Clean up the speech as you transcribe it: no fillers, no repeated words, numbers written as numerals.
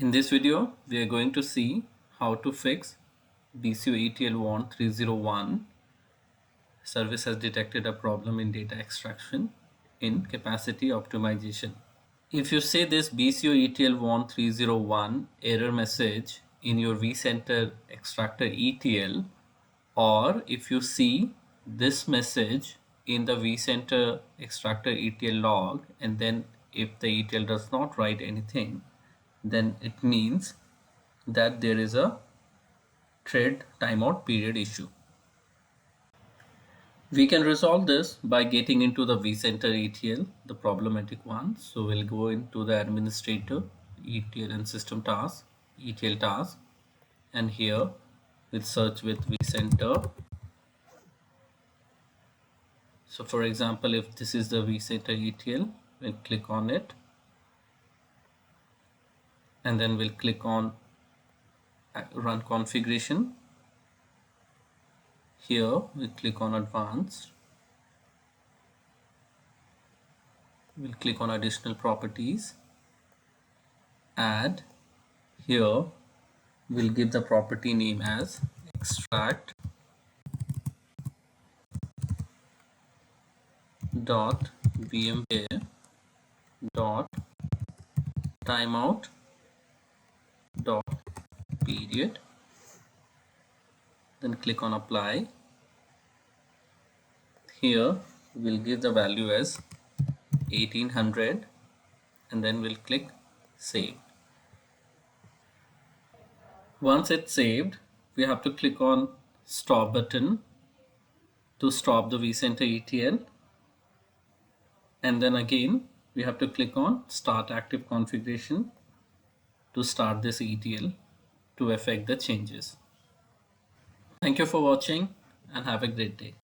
In this video, we are going to see how to fix BCO ETL warn 301. Service has detected a problem in data extraction in capacity optimization. If you say this BCO ETL warn 301 error message in your vCenter extractor ETL, or if you see this message in the vCenter extractor ETL log, and then if the ETL does not write anything, then it means that there is a thread timeout period issue. We can resolve this by getting into the vCenter ETL, the problematic one. So we'll go into the administrator, ETL and system task, ETL task, and here we'll search with vCenter. So for example, if this is the vCenter ETL, we'll click on it, and then we'll click on run configuration. Here we click on advanced. We'll click on additional properties, add. Here we'll give the property name as extract dot vmware dot timeout dot period, then click on apply. Here we'll give the value as 1800, and then we'll click save. Once it's saved, we have to click on stop button to stop the vCenter ETL, and then again we have to click on start active configuration to start this ETL to effect the changes. Thank you for watching and have a great day.